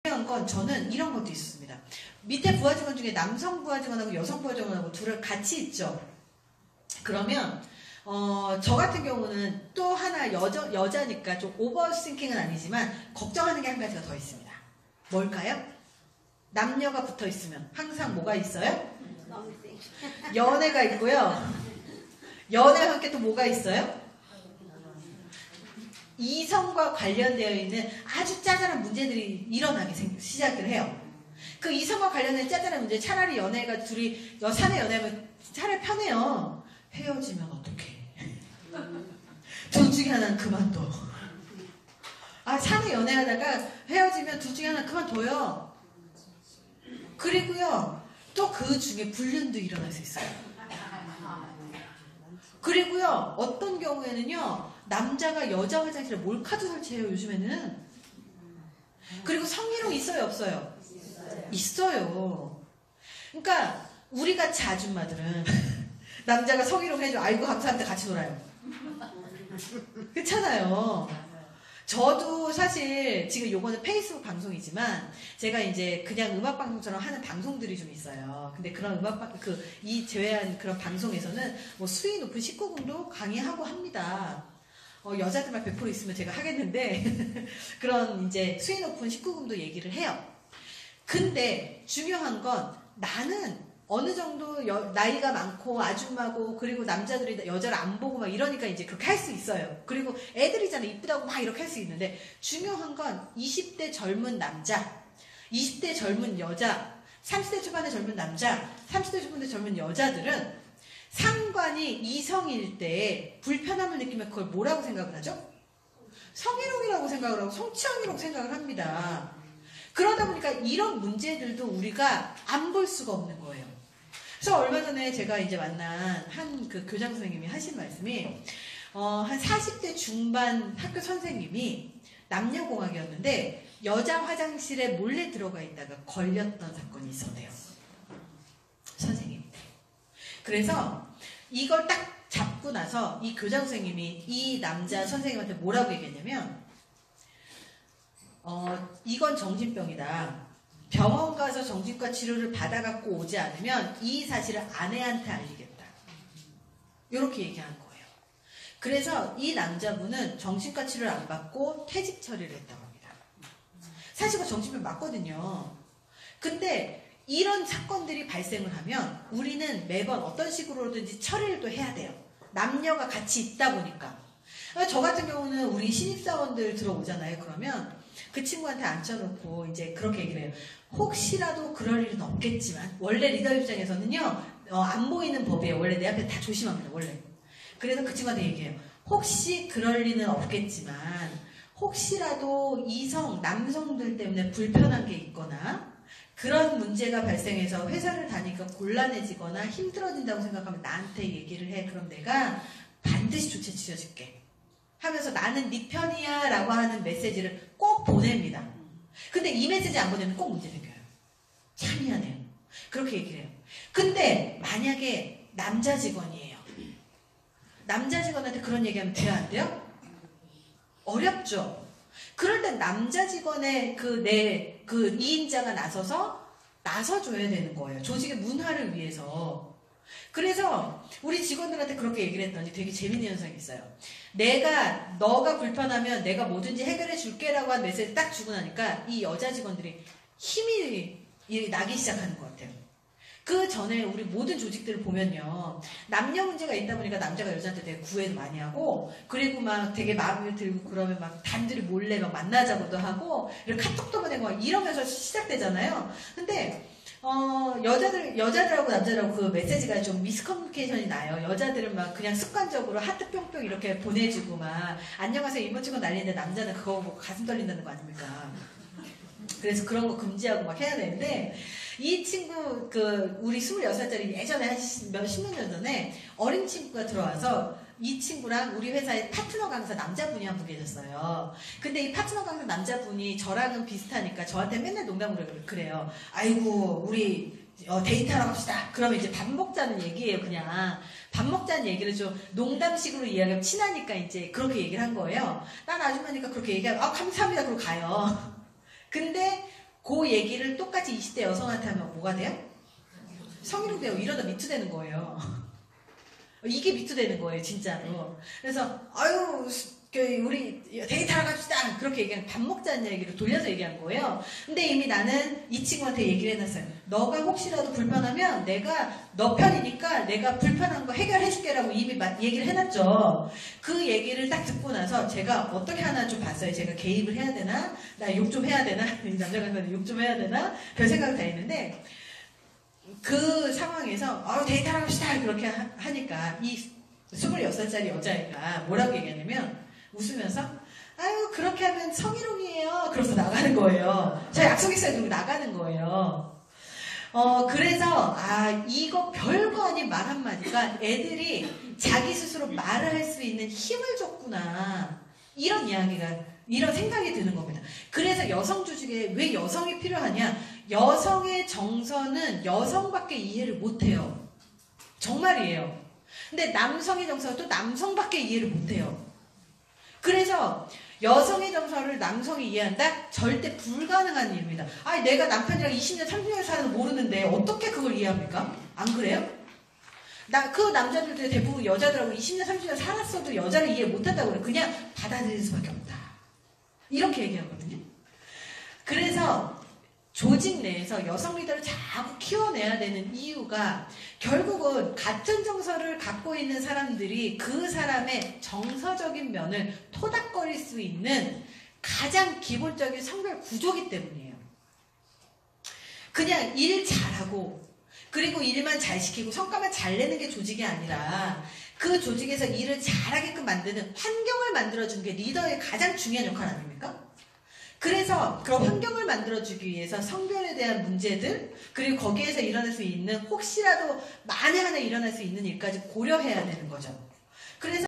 중요한 건 저는 이런 것도 있었습니다. 밑에 부하 직원 중에 남성 부하 직원하고 여성 부하 직원하고 둘을 같이 있죠. 그러면 저 같은 경우는 또 하나 여자니까 좀 오버싱킹은 아니지만 걱정하는 게 한 가지가 더 있습니다. 뭘까요? 남녀가 붙어 있으면 항상 뭐가 있어요? 연애가 있고요. 연애와 함께 또 뭐가 있어요? 이성과 관련되어 있는 아주 짜잘한 문제들이 일어나기 시작을 해요. 그 이성과 관련된 짜잘한 문제, 차라리 연애가 둘이 사내 연애하면 차라리 편해요. 헤어지면 어떡해? 둘 중에 하나는 그만둬. 사내 연애하다가 헤어지면 둘 중에 하나는 그만둬요. 그리고요, 또 그 중에 불륜도 일어날 수 있어요. 그리고요, 어떤 경우에는요, 남자가 여자 화장실에 몰카도 설치해요, 요즘에는. 그리고 성희롱 있어요, 없어요? 있어요. 그러니까 우리같이 아줌마들은 남자가 성희롱 해줘, 아이고 감사합니다, 같이 놀아요. 그렇잖아요. 저도 사실 지금 요거는 페이스북 방송이지만 제가 이제 그냥 음악방송처럼 하는 방송들이 좀 있어요. 근데 그런 이 제외한 그런 방송에서는 뭐 수위 높은 19금도 강의하고 합니다. 여자들만 100% 있으면 제가 하겠는데 그런 이제 수위 높은 19금도 얘기를 해요. 근데 중요한 건 나는 어느 정도 나이가 많고 아줌마고 그리고 남자들이 여자를 안 보고 막 이러니까 이제 그렇게 할 수 있어요. 그리고 애들이잖아, 이쁘다고 막 이렇게 할 수 있는데 중요한 건 20대 젊은 남자, 20대 젊은 여자, 30대 초반의 젊은 남자, 30대 초반의 젊은 여자들은 상관이 이성일 때 불편함을 느끼면 그걸 뭐라고 생각을 하죠? 성희롱이라고 생각을 하고 성추행이라고 생각을 합니다. 그러다 보니까 이런 문제들도 우리가 안 볼 수가 없는 거예요. 그래서 얼마 전에 제가 이제 만난 한 그 교장 선생님이 하신 말씀이 한 40대 중반 학교 선생님이 남녀공학이었는데 여자 화장실에 몰래 들어가 있다가 걸렸던 사건이 있었대요. 선생님인데. 그래서 이걸 딱 잡고 나서 이 교장 선생님이 이 남자 선생님한테 뭐라고 얘기했냐면 이건 정신병이다. 병원 가서 정신과 치료를 받아갖고 오지 않으면 이 사실을 아내한테 알리겠다. 이렇게 얘기한 거예요. 그래서 이 남자분은 정신과 치료를 안 받고 퇴직 처리를 했다고 합니다. 사실 정신병 맞거든요. 근데 이런 사건들이 발생을 하면 우리는 매번 어떤 식으로든지 처리를 또 해야 돼요. 남녀가 같이 있다 보니까. 저 같은 경우는 우리 신입사원들 들어오잖아요. 그러면 그 친구한테 앉혀놓고 이제 그렇게 얘기를 해요. 혹시라도 그럴 일은 없겠지만 원래 리더 입장에서는요, 안 보이는 법이에요. 원래 내 앞에 다 조심합니다. 원래. 그래서 그 친구한테 얘기해요. 혹시 그럴 리는 없겠지만 혹시라도 남성들 때문에 불편한 게 있거나 그런 문제가 발생해서 회사를 다니까 곤란해지거나 힘들어진다고 생각하면 나한테 얘기를 해. 그럼 내가 반드시 조치 취해줄게 하면서 나는 네 편이야 라고 하는 메시지를 꼭 보냅니다. 근데 이 메시지 안 보내면 꼭 문제 생겨요. 참 미안해요. 그렇게 얘기를 해요. 근데 만약에 남자 직원이에요. 남자 직원한테 그런 얘기하면 돼요, 안 돼요? 어렵죠. 그럴 땐 남자 직원의 그 2인자가 나서줘야 되는 거예요. 조직의 문화를 위해서. 그래서 우리 직원들한테 그렇게 얘기를 했더니 되게 재밌는 현상이 있어요. 너가 불편하면 내가 뭐든지 해결해 줄게라고 한 메시지 딱 주고 나니까 이 여자 직원들이 힘이 나기 시작하는 것 같아요. 그 전에 우리 모든 조직들을 보면요, 남녀 문제가 있다 보니까 남자가 여자한테 되게 구애도 많이 하고, 그리고 막 되게 마음에 들고 그러면 막 단둘이 몰래 막 만나자고도 하고, 이렇게 카톡도 보내고 막 이러면서 시작되잖아요. 근데 여자들하고 남자들하고 그 메시지가 좀 미스커뮤니케이션이 나요. 여자들은 막 그냥 습관적으로 하트 뿅뿅 이렇게 보내주고 막 안녕하세요 이모티콘 날리는데 남자는 그거 보고 가슴 떨린다는 거 아닙니까? 그래서 그런 거 금지하고 막 해야 되는데, 이 친구 우리 26살짜리 예전에 십몇 년 전에 어린 친구가 들어와서 이 친구랑 우리 회사의 파트너 강사 남자분이 한 분 계셨어요. 근데 이 파트너 강사 남자분이 저랑은 비슷하니까 저한테 맨날 농담으로 그래요. 아이고 우리 데이트하러 갑시다. 그러면 이제 밥 먹자는 얘기예요. 그냥 밥 먹자는 얘기를 좀 농담식으로 이야기하면 친하니까 이제 그렇게 얘기를 한 거예요. 난 아줌마니까 그렇게 얘기하면 감사합니다 그러고 가요. 근데 그 얘기를 똑같이 20대 여성한테 하면 뭐가 돼요? 성희롱 돼요. 이러다 미투 되는 거예요. 이게 미투 되는 거예요, 진짜로. 그래서 아유 우리 데이트하러 갑시다. 그렇게 얘기하면 밥 먹자는 얘기를 돌려서 얘기한 거예요. 근데 이미 나는 이 친구한테 얘기를 해놨어요. 너가 혹시라도 불편하면 내가 너 편이니까 내가 불편한 거 해결해줄게라고 이미 얘기를 해놨죠. 그 얘기를 딱 듣고 나서 제가 어떻게 하나 좀 봤어요. 제가 개입을 해야 되나? 나 욕 좀 해야 되나? 이 남자 강사는 욕 좀 해야 되나? 별 생각 다 했는데 그 상황에서 데이트하러 갑시다. 그렇게 하니까 이 26살짜리 여자애가 뭐라고 얘기하냐면 웃으면서 아유 그렇게 하면 성희롱이에요. 그러면서 나가는 거예요. 저 약속 있어요. 그러고 나가는 거예요. 그래서 이거 별거 아닌 말 한마디가 애들이 자기 스스로 말을 할 수 있는 힘을 줬구나. 이런 생각이 드는 겁니다. 그래서 여성 조직에 왜 여성이 필요하냐? 여성의 정서는 여성밖에 이해를 못해요. 정말이에요. 근데 남성의 정서는 또 남성밖에 이해를 못해요. 그래서 여성의 정서를 남성이 이해한다? 절대 불가능한 일입니다. 내가 남편이랑 20년, 30년 살아도 모르는데 어떻게 그걸 이해합니까? 안 그래요? 그 남자들도 대부분 여자들하고 20년, 30년 살았어도 여자를 이해 못한다고 그래. 그냥 받아들일 수밖에 없다. 이렇게 얘기하거든요. 그래서 조직 내에서 여성 리더를 자꾸 키워내야 되는 이유가 결국은 같은 정서를 갖고 있는 사람들이 그 사람의 정서적인 면을 토닥거릴 수 있는 가장 기본적인 성별 구조이기 때문이에요. 그냥 일 잘하고 그리고 일만 잘 시키고 성과만 잘 내는 게 조직이 아니라 그 조직에서 일을 잘하게끔 만드는 환경을 만들어주는 게 리더의 가장 중요한 역할 아닙니까? 그래서 그런 환경을 만들어주기 위해서 성별에 대한 문제들 그리고 거기에서 일어날 수 있는 혹시라도 만에 하나 일어날 수 있는 일까지 고려해야 되는 거죠. 그래서